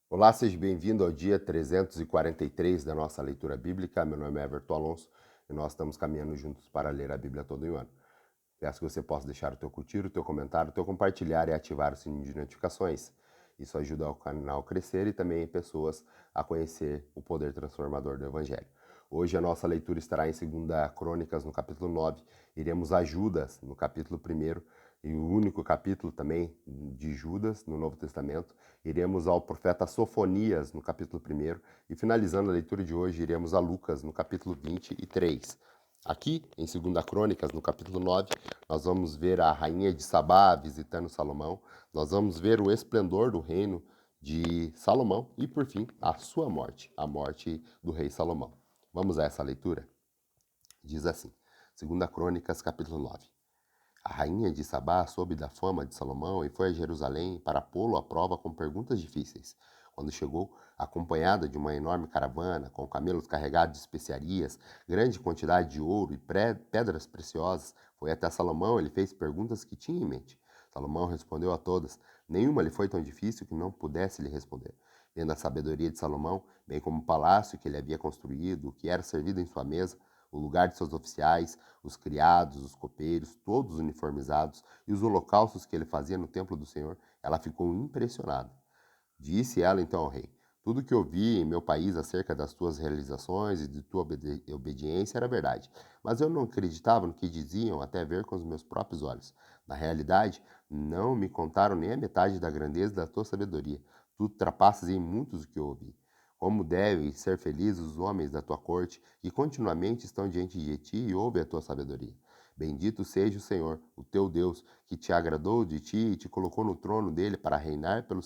Olá, seja bem-vindo ao dia 343 da nossa leitura bíblica. Meu nome é Everton Alonso e nós estamos caminhando juntos para ler a Bíblia todo o ano. Peço que você possa deixar o teu curtir, o teu comentário, o teu compartilhar e ativar o sininho de notificações. Isso ajuda o canal a crescer e também pessoas a conhecer o poder transformador do Evangelho. Hoje a nossa leitura estará em 2 Crônicas, no capítulo 9. Iremos a Judas, no capítulo 1, e o único capítulo também de Judas, no Novo Testamento. Iremos ao profeta Sofonias, no capítulo 1, e finalizando a leitura de hoje, iremos a Lucas, no capítulo 23. Aqui, em 2 Crônicas, no capítulo 9, nós vamos ver a rainha de Sabá visitando Salomão, nós vamos ver o esplendor do reino de Salomão e, por fim, a sua morte, a morte do rei Salomão. Vamos a essa leitura? Diz assim, 2 Crônicas, capítulo 9. A rainha de Sabá soube da fama de Salomão e foi a Jerusalém para pô-lo à prova com perguntas difíceis. Quando chegou, acompanhada de uma enorme caravana, com camelos carregados de especiarias, grande quantidade de ouro e pedras preciosas, foi até Salomão e lhe fez perguntas que tinha em mente. Salomão respondeu a todas. Nenhuma lhe foi tão difícil que não pudesse lhe responder. Vendo a sabedoria de Salomão, bem como o palácio que ele havia construído, o que era servido em sua mesa, o lugar de seus oficiais, os criados, os copeiros, todos uniformizados, e os holocaustos que ele fazia no templo do Senhor, ela ficou impressionada. Disse ela então ao rei: Tudo que ouvi em meu país acerca das tuas realizações e de tua obediência era verdade, mas eu não acreditava no que diziam até ver com os meus próprios olhos. Na realidade, não me contaram nem a metade da grandeza da tua sabedoria. Tu ultrapassas em muitos o que eu ouvi. Como devem ser felizes os homens da tua corte, que continuamente estão diante de ti e ouvem a tua sabedoria. Bendito seja o Senhor, o teu Deus, que te agradou de ti e te colocou no trono dele para reinar pelo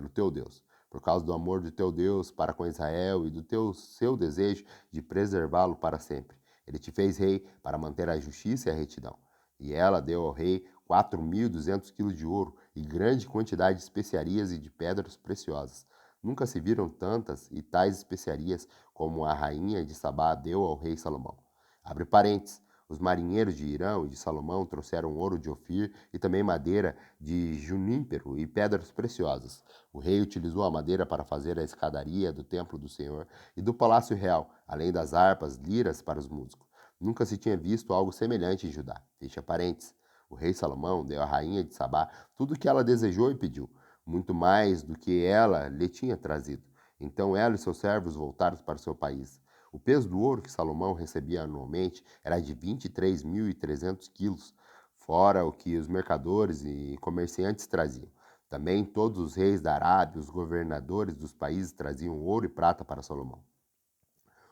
teu Deus. Por causa do amor do teu Deus para com Israel e do seu desejo de preservá-lo para sempre. Ele te fez rei para manter a justiça e a retidão. E ela deu ao rei 4.200 quilos de ouro e grande quantidade de especiarias e de pedras preciosas. Nunca se viram tantas e tais especiarias como a rainha de Sabá deu ao rei Salomão. Abre parênteses. Os marinheiros de Irão e de Salomão trouxeram ouro de Ofir e também madeira de junípero e pedras preciosas. O rei utilizou a madeira para fazer a escadaria do templo do Senhor e do palácio real, além das harpas, liras para os músicos. Nunca se tinha visto algo semelhante em Judá. Fecha parênteses. O rei Salomão deu à rainha de Sabá tudo o que ela desejou e pediu, muito mais do que ela lhe tinha trazido. Então ela e seus servos voltaram para o seu país. O peso do ouro que Salomão recebia anualmente era de 23.300 quilos, fora o que os mercadores e comerciantes traziam. Também todos os reis da Arábia, os governadores dos países traziam ouro e prata para Salomão.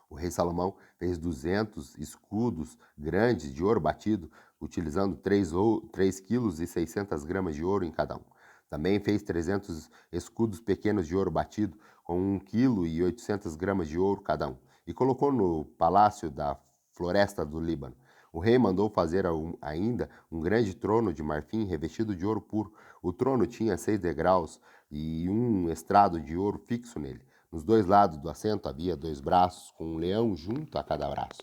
O rei Salomão fez 200 escudos grandes de ouro batido, utilizando 3 quilos e 600 gramas de ouro em cada um. Também fez 300 escudos pequenos de ouro batido, com 1 quilo e 800 gramas de ouro cada um, e colocou no palácio da floresta do Líbano. O rei mandou fazer ainda um grande trono de marfim revestido de ouro puro. O trono tinha 6 degraus e um estrado de ouro fixo nele. Nos dois lados do assento havia 2 braços, com um leão junto a cada braço.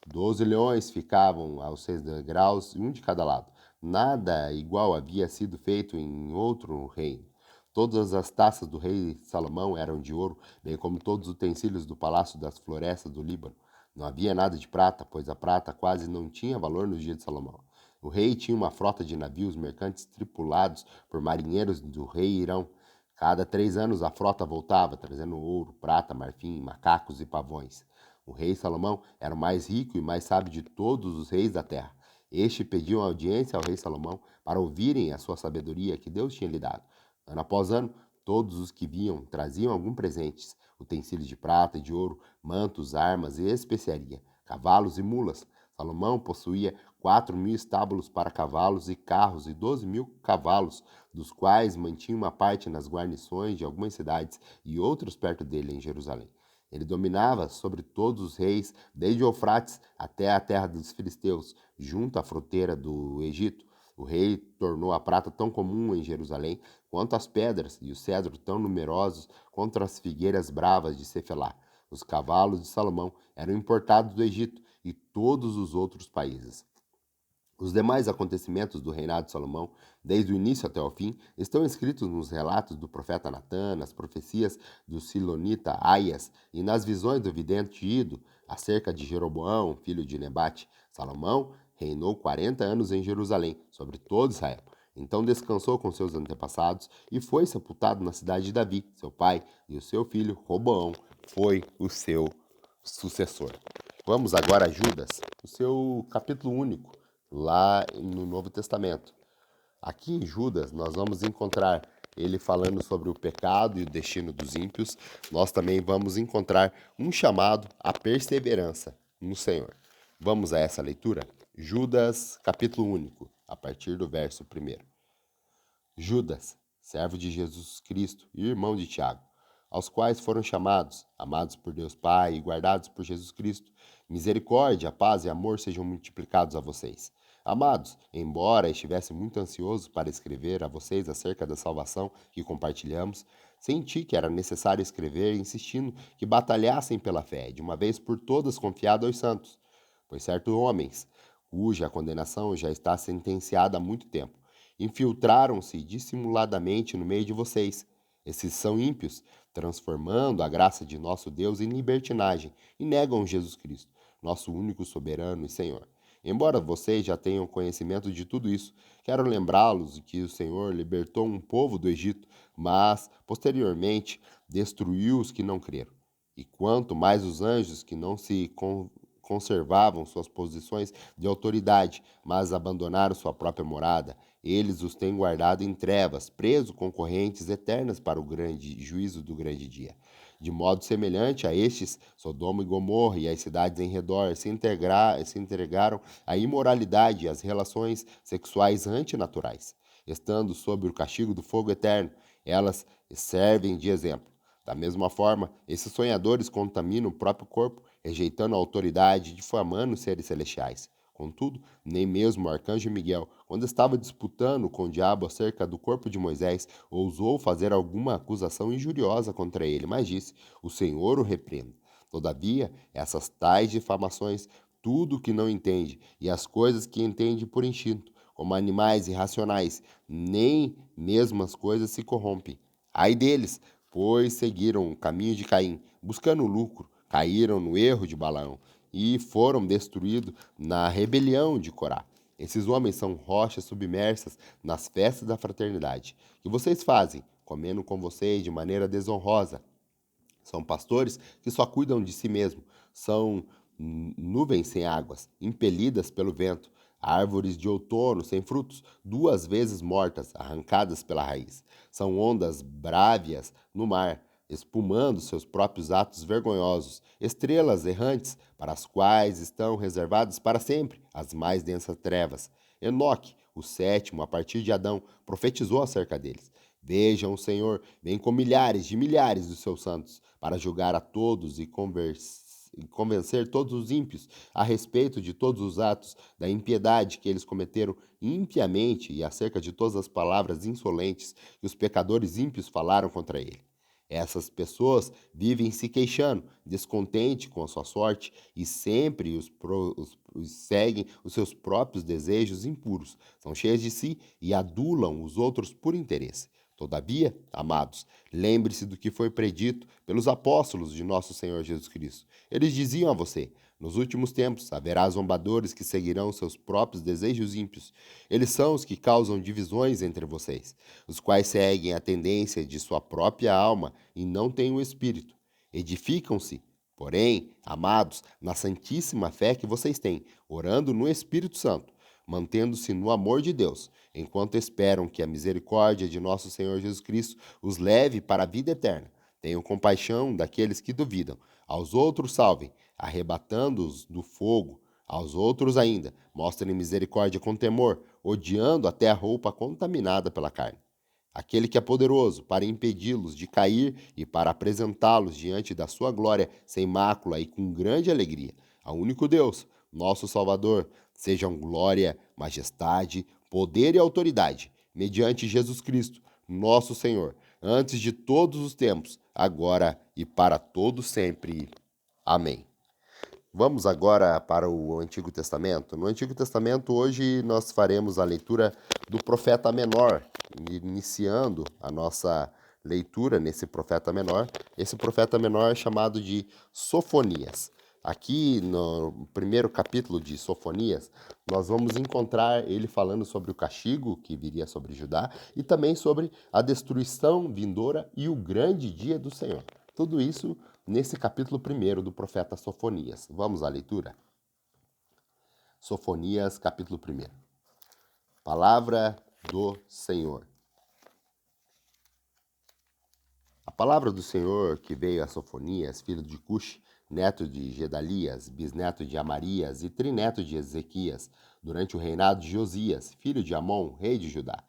12 leões ficavam aos 6 degraus, um de cada lado. Nada igual havia sido feito em outro reino. Todas as taças do rei Salomão eram de ouro, bem como todos os utensílios do palácio das florestas do Líbano. Não havia nada de prata, pois a prata quase não tinha valor nos dias de Salomão. O rei tinha uma frota de navios mercantes tripulados por marinheiros do rei Irão. Cada 3 anos a frota voltava, trazendo ouro, prata, marfim, macacos e pavões. O rei Salomão era o mais rico e mais sábio de todos os reis da terra. Este pediu audiência ao rei Salomão para ouvirem a sua sabedoria que Deus tinha lhe dado. Ano após ano, todos os que vinham traziam algum presentes, utensílios de prata e de ouro, mantos, armas e especiaria, cavalos e mulas. Salomão possuía 4.000 estábulos para cavalos e carros e 12.000 cavalos, dos quais mantinha uma parte nas guarnições de algumas cidades e outros perto dele em Jerusalém. Ele dominava sobre todos os reis, desde Eufrates até a terra dos filisteus, junto à fronteira do Egito. O rei tornou a prata tão comum em Jerusalém quanto as pedras e o cedro tão numerosos quanto as figueiras bravas de Cefelá. Os cavalos de Salomão eram importados do Egito e todos os outros países. Os demais acontecimentos do reinado de Salomão, desde o início até o fim, estão escritos nos relatos do profeta Natã, nas profecias do silonita Aias e nas visões do vidente Ido acerca de Jeroboão, filho de Nebate. Salomão reinou 40 anos em Jerusalém, sobre todo Israel. Então descansou com seus antepassados e foi sepultado na cidade de Davi, seu pai, e o seu filho Roboão foi o seu sucessor. Vamos agora a Judas, o seu capítulo único, lá no Novo Testamento. Aqui em Judas, nós vamos encontrar ele falando sobre o pecado e o destino dos ímpios. Nós também vamos encontrar um chamado à perseverança no Senhor. Vamos a essa leitura? Judas, capítulo único, a partir do verso 1. Judas, servo de Jesus Cristo e irmão de Tiago, aos quais foram chamados, amados por Deus Pai e guardados por Jesus Cristo, misericórdia, paz e amor sejam multiplicados a vocês. Amados, embora estivesse muito ansioso para escrever a vocês acerca da salvação que compartilhamos, senti que era necessário escrever insistindo que batalhassem pela fé, de uma vez por todas confiado aos santos. Pois certos homens, cuja condenação já está sentenciada há muito tempo, infiltraram-se dissimuladamente no meio de vocês. Esses são ímpios, transformando a graça de nosso Deus em libertinagem e negam Jesus Cristo, nosso único soberano e Senhor. Embora vocês já tenham conhecimento de tudo isso, quero lembrá-los de que o Senhor libertou um povo do Egito, mas, posteriormente, destruiu os que não creram. E quanto mais os anjos que não se conservavam suas posições de autoridade, mas abandonaram sua própria morada, eles os têm guardado em trevas, presos com correntes eternas para o grande juízo do grande dia. De modo semelhante a estes, Sodoma e Gomorra e as cidades em redor se entregaram à imoralidade e às relações sexuais antinaturais. Estando sob o castigo do fogo eterno, elas servem de exemplo. Da mesma forma, esses sonhadores contaminam o próprio corpo, rejeitando a autoridade e difamando os seres celestiais. Contudo, nem mesmo o arcanjo Miguel, quando estava disputando com o diabo acerca do corpo de Moisés, ousou fazer alguma acusação injuriosa contra ele, mas disse: O Senhor o repreenda. Todavia, essas tais difamações, tudo o que não entende, e as coisas que entende por instinto, como animais irracionais, nem mesmo as coisas se corrompem. Ai deles, pois seguiram o caminho de Caim, buscando lucro, caíram no erro de Balaão e foram destruídos na rebelião de Corá. Esses homens são rochas submersas nas festas da fraternidade, que vocês fazem, comendo com vocês de maneira desonrosa. São pastores que só cuidam de si mesmos, são nuvens sem águas, impelidas pelo vento, árvores de outono sem frutos, duas vezes mortas, arrancadas pela raiz. São ondas brávias no mar, espumando seus próprios atos vergonhosos, estrelas errantes, para as quais estão reservadas para sempre as mais densas trevas. Enoque, o sétimo, a partir de Adão, profetizou acerca deles. Vejam, o Senhor vem com milhares de milhares dos seus santos para julgar a todos e convencer todos os ímpios a respeito de todos os atos da impiedade que eles cometeram impiamente e acerca de todas as palavras insolentes que os pecadores ímpios falaram contra ele. Essas pessoas vivem se queixando, descontente com a sua sorte e sempre seguem os seus próprios desejos impuros. São cheias de si e adulam os outros por interesse. Todavia, amados, lembre-se do que foi predito pelos apóstolos de nosso Senhor Jesus Cristo. Eles diziam a você: nos últimos tempos haverá zombadores que seguirão seus próprios desejos ímpios. Eles são os que causam divisões entre vocês, os quais seguem a tendência de sua própria alma e não têm o Espírito. Edificam-se, porém, amados, na santíssima fé que vocês têm, orando no Espírito Santo, mantendo-se no amor de Deus, enquanto esperam que a misericórdia de nosso Senhor Jesus Cristo os leve para a vida eterna. Tenham compaixão daqueles que duvidam. Aos outros salvem, arrebatando-os do fogo. Aos outros ainda, mostrem misericórdia com temor, odiando até a roupa contaminada pela carne. Aquele que é poderoso para impedi-los de cair e para apresentá-los diante da sua glória sem mácula e com grande alegria. Ao único Deus, nosso Salvador, sejam glória, majestade, poder e autoridade, mediante Jesus Cristo, nosso Senhor, antes de todos os tempos, agora e para todo sempre. Amém. Vamos agora para o Antigo Testamento. No Antigo Testamento, hoje nós faremos a leitura do profeta menor, iniciando a nossa leitura nesse profeta menor. Esse profeta menor é chamado de Sofonias. Aqui no primeiro capítulo de Sofonias, nós vamos encontrar ele falando sobre o castigo que viria sobre Judá e também sobre a destruição vindoura e o grande dia do Senhor. Tudo isso nesse capítulo 1 do profeta Sofonias. Vamos à leitura? Sofonias, capítulo 1. Palavra do Senhor. A palavra do Senhor que veio a Sofonias, filho de Cuxi, neto de Gedalias, bisneto de Amarias e trineto de Ezequias, durante o reinado de Josias, filho de Amon, rei de Judá.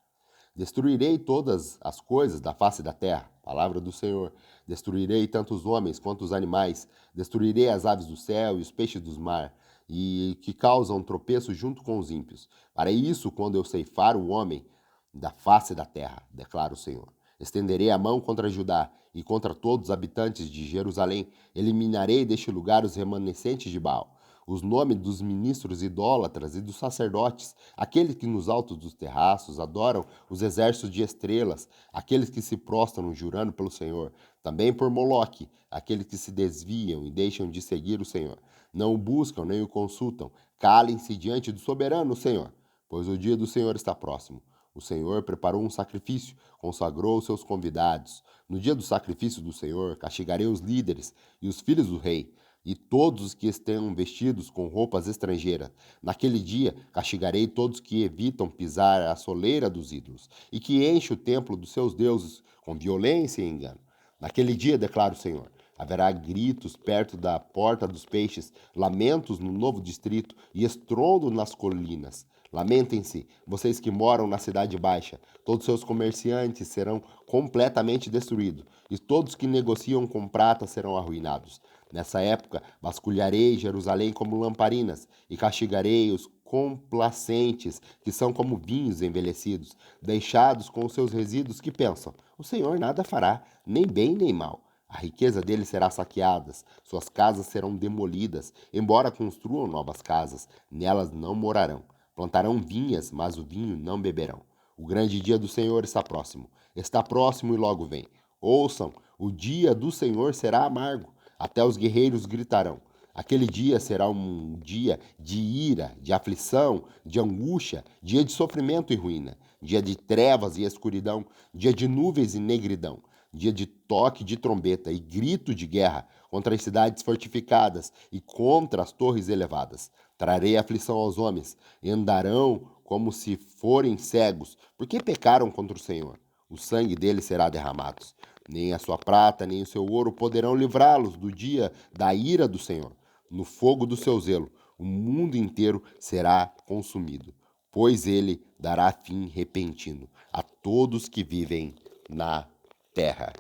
Destruirei todas as coisas da face da terra, palavra do Senhor. Destruirei tanto os homens quanto os animais. Destruirei as aves do céu e os peixes do mar, e que causam tropeço junto com os ímpios. Para isso, quando eu ceifar o homem da face da terra, declara o Senhor. Estenderei a mão contra Judá e contra todos os habitantes de Jerusalém. Eliminarei deste lugar os remanescentes de Baal, os nomes dos ministros idólatras e dos sacerdotes, aqueles que nos altos dos terraços adoram os exércitos de estrelas, aqueles que se prostram jurando pelo Senhor, também por Moloque, aqueles que se desviam e deixam de seguir o Senhor. Não o buscam nem o consultam. Calem-se diante do soberano Senhor, pois o dia do Senhor está próximo. O Senhor preparou um sacrifício, consagrou os seus convidados. No dia do sacrifício do Senhor, castigarei os líderes e os filhos do rei, e todos os que estejam vestidos com roupas estrangeiras. Naquele dia, castigarei todos que evitam pisar a soleira dos ídolos, e que enchem o templo dos seus deuses com violência e engano. Naquele dia, declara o Senhor, haverá gritos perto da porta dos peixes, lamentos no novo distrito e estrondo nas colinas. Lamentem-se, vocês que moram na cidade baixa, todos seus comerciantes serão completamente destruídos, e todos que negociam com prata serão arruinados. Nessa época, vasculharei Jerusalém como lamparinas, e castigarei os complacentes, que são como vinhos envelhecidos, deixados com os seus resíduos que pensam, o Senhor nada fará, nem bem nem mal. A riqueza deles será saqueada, suas casas serão demolidas, embora construam novas casas, nelas não morarão. Plantarão vinhas, mas o vinho não beberão. O grande dia do Senhor está próximo e logo vem. Ouçam, o dia do Senhor será amargo, até os guerreiros gritarão. Aquele dia será um dia de ira, de aflição, de angústia, dia de sofrimento e ruína, dia de trevas e escuridão, dia de nuvens e negridão, dia de toque de trombeta e grito de guerra contra as cidades fortificadas e contra as torres elevadas. Trarei aflição aos homens, e andarão como se forem cegos, porque pecaram contra o Senhor. O sangue deles será derramado. Nem a sua prata, nem o seu ouro poderão livrá-los do dia da ira do Senhor. No fogo do seu zelo, o mundo inteiro será consumido, pois ele dará fim repentino a todos que vivem na terra.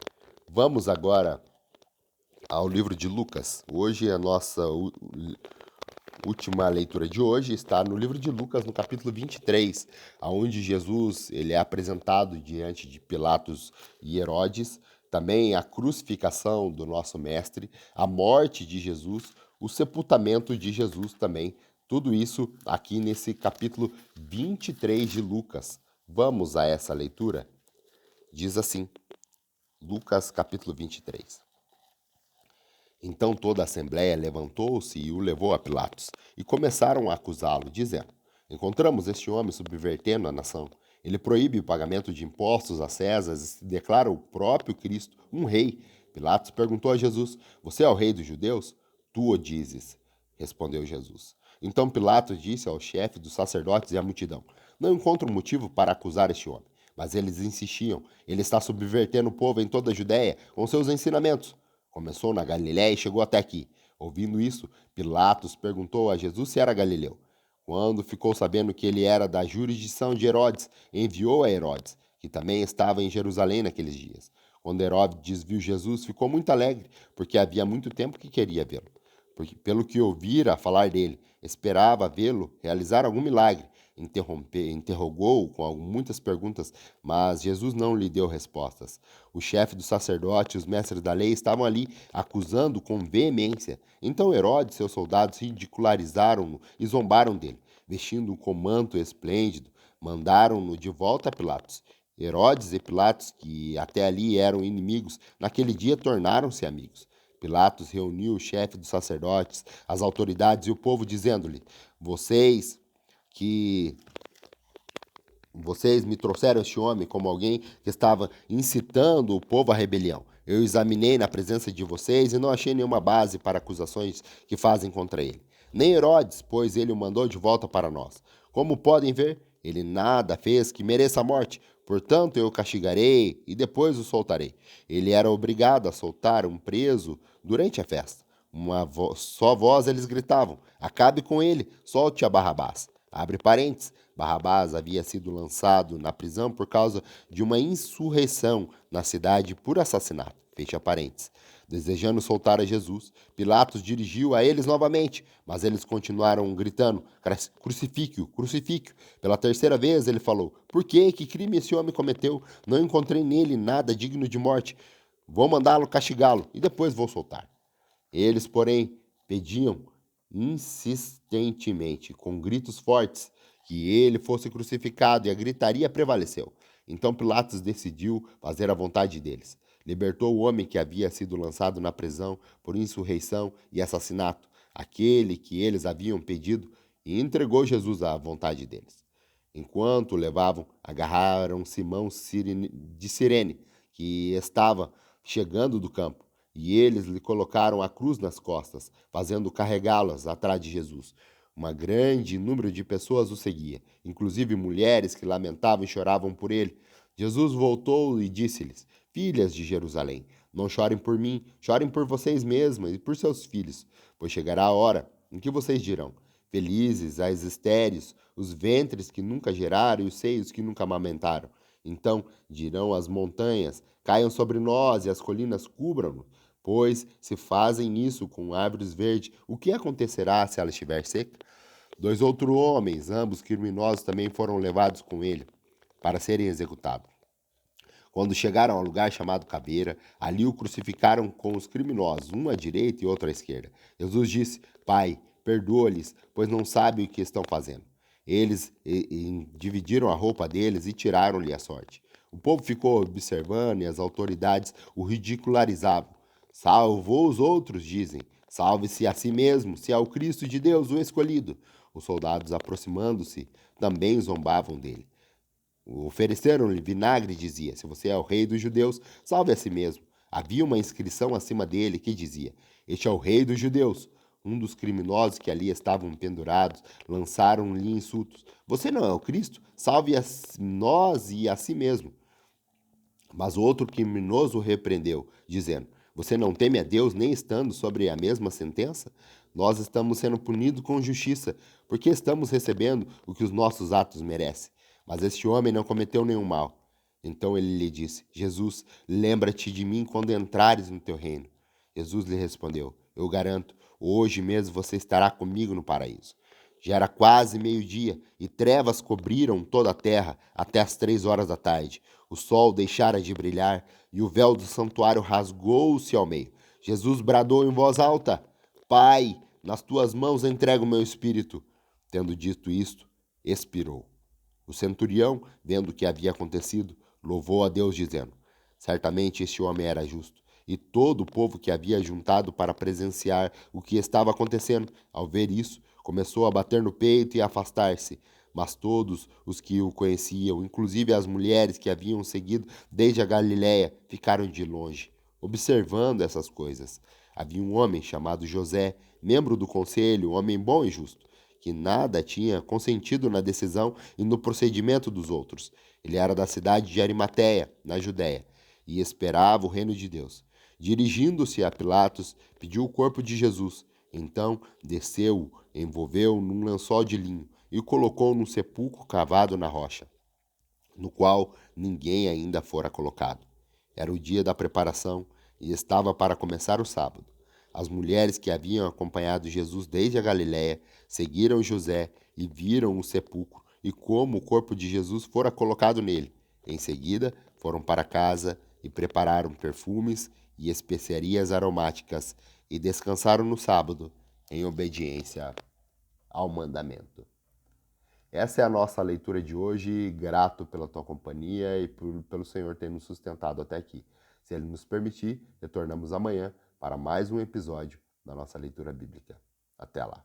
Vamos agora ao livro de Lucas. Hoje a nossa última leitura de hoje está no livro de Lucas, no capítulo 23, onde Jesus ele é apresentado diante de Pilatos e Herodes, também a crucificação do nosso mestre, a morte de Jesus, o sepultamento de Jesus também. Tudo isso aqui nesse capítulo 23 de Lucas. Vamos a essa leitura? Diz assim, Lucas capítulo 23. Então toda a assembleia levantou-se e o levou a Pilatos, e começaram a acusá-lo, dizendo, encontramos este homem subvertendo a nação. Ele proíbe o pagamento de impostos a César e se declara o próprio Cristo um rei. Pilatos perguntou a Jesus, você é o rei dos judeus? Tu o dizes, respondeu Jesus. Então Pilatos disse ao chefe dos sacerdotes e à multidão, não encontro motivo para acusar este homem. Mas eles insistiam, ele está subvertendo o povo em toda a Judéia com seus ensinamentos. Começou na Galiléia e chegou até aqui. Ouvindo isso, Pilatos perguntou a Jesus se era galileu. Quando ficou sabendo que ele era da jurisdição de Herodes, enviou a Herodes, que também estava em Jerusalém naqueles dias. Quando Herodes viu Jesus, ficou muito alegre, porque havia muito tempo que queria vê-lo. Porque, pelo que ouvira falar dele, esperava vê-lo realizar algum milagre. interrogou com muitas perguntas, mas Jesus não lhe deu respostas. O chefe dos sacerdotes e os mestres da lei estavam ali, acusando com veemência. Então Herodes e seus soldados ridicularizaram-no e zombaram dele. Vestindo um manto esplêndido, mandaram-no de volta a Pilatos. Herodes e Pilatos, que até ali eram inimigos, naquele dia tornaram-se amigos. Pilatos reuniu o chefe dos sacerdotes, as autoridades e o povo, dizendo-lhe: Vocês que vocês me trouxeram este homem como alguém que estava incitando o povo à rebelião. Eu examinei na presença de vocês e não achei nenhuma base para acusações que fazem contra ele. Nem Herodes, pois ele o mandou de volta para nós. Como podem ver, ele nada fez que mereça a morte. Portanto, eu o castigarei e depois o soltarei. Ele era obrigado a soltar um preso durante a festa. Só voz eles gritavam: Acabe com ele, solte a Barrabás. Abre parênteses. Barrabás havia sido lançado na prisão por causa de uma insurreição na cidade por assassinato. Fecha parênteses. Desejando soltar a Jesus, Pilatos dirigiu a eles novamente, mas eles continuaram gritando: Crucifique-o, crucifique-o. Pela terceira vez ele falou: Por quê? Que crime esse homem cometeu? Não encontrei nele nada digno de morte. Vou mandá-lo castigá-lo e depois vou soltar. Eles, porém, pediam insistentemente, com gritos fortes, que ele fosse crucificado, e a gritaria prevaleceu. Então Pilatos decidiu fazer a vontade deles. Libertou o homem que havia sido lançado na prisão por insurreição e assassinato, aquele que eles haviam pedido, e entregou Jesus à vontade deles. Enquanto o levavam, agarraram Simão de Cirene, que estava chegando do campo, e eles lhe colocaram a cruz nas costas, fazendo carregá-las atrás de Jesus. Um grande número de pessoas o seguia, inclusive mulheres que lamentavam e choravam por ele. Jesus voltou e disse-lhes: Filhas de Jerusalém, não chorem por mim, chorem por vocês mesmas e por seus filhos, pois chegará a hora em que vocês dirão: Felizes as estéreis, os ventres que nunca geraram e os seios que nunca amamentaram. Então dirão as montanhas: Caiam sobre nós e as colinas cubram-nos. Pois, se fazem isso com árvores verdes, o que acontecerá se ela estiver seca? 2 outros homens, ambos criminosos, também foram levados com ele para serem executados. Quando chegaram ao lugar chamado Caveira, ali o crucificaram com os criminosos, um à direita e outro à esquerda. Jesus disse: Pai, perdoa-lhes, pois não sabem o que estão fazendo. Eles dividiram a roupa deles e tiraram-lhe a sorte. O povo ficou observando e as autoridades o ridicularizavam. Salvou os outros, dizem. Salve-se a si mesmo, se é o Cristo de Deus, o escolhido. Os soldados, aproximando-se, também zombavam dele. Ofereceram-lhe vinagre e dizia: Se você é o rei dos judeus, salve a si mesmo. Havia uma inscrição acima dele que dizia: Este é o rei dos judeus. Um dos criminosos que ali estavam pendurados lançaram-lhe insultos: Você não é o Cristo? Salve a nós e a si mesmo. Mas o outro criminoso o repreendeu, dizendo: Você não teme a Deus nem estando sobre a mesma sentença? Nós estamos sendo punidos com justiça, porque estamos recebendo o que os nossos atos merecem. Mas este homem não cometeu nenhum mal. Então ele lhe disse: Jesus, lembra-te de mim quando entrares no teu reino. Jesus lhe respondeu: Eu garanto, hoje mesmo você estará comigo no paraíso. Já era quase meio-dia, e trevas cobriram toda a terra até as 3 horas da tarde. O sol deixara de brilhar, e o véu do santuário rasgou-se ao meio. Jesus bradou em voz alta: Pai, nas tuas mãos entrego o meu espírito. Tendo dito isto, expirou. O centurião, vendo o que havia acontecido, louvou a Deus, dizendo: Certamente este homem era justo. E todo o povo que havia juntado para presenciar o que estava acontecendo, ao ver isso, começou a bater no peito e a afastar-se. Mas todos os que o conheciam, inclusive as mulheres que haviam seguido desde a Galiléia, ficaram de longe, observando essas coisas. Havia um homem chamado José, membro do conselho, um homem bom e justo, que nada tinha consentido na decisão e no procedimento dos outros. Ele era da cidade de Arimateia, na Judéia, e esperava o reino de Deus. Dirigindo-se a Pilatos, pediu o corpo de Jesus. Então desceu-o, envolveu-o num lençol de linho e o colocou num sepulcro cavado na rocha, no qual ninguém ainda fora colocado. Era o dia da preparação e estava para começar o sábado. As mulheres que haviam acompanhado Jesus desde a Galiléia seguiram José e viram o sepulcro e como o corpo de Jesus fora colocado nele. Em seguida, foram para casa e prepararam perfumes e especiarias aromáticas e descansaram no sábado, em obediência ao mandamento. Essa é a nossa leitura de hoje. Grato pela tua companhia e pelo Senhor ter nos sustentado até aqui. Se Ele nos permitir, retornamos amanhã para mais um episódio da nossa leitura bíblica. Até lá.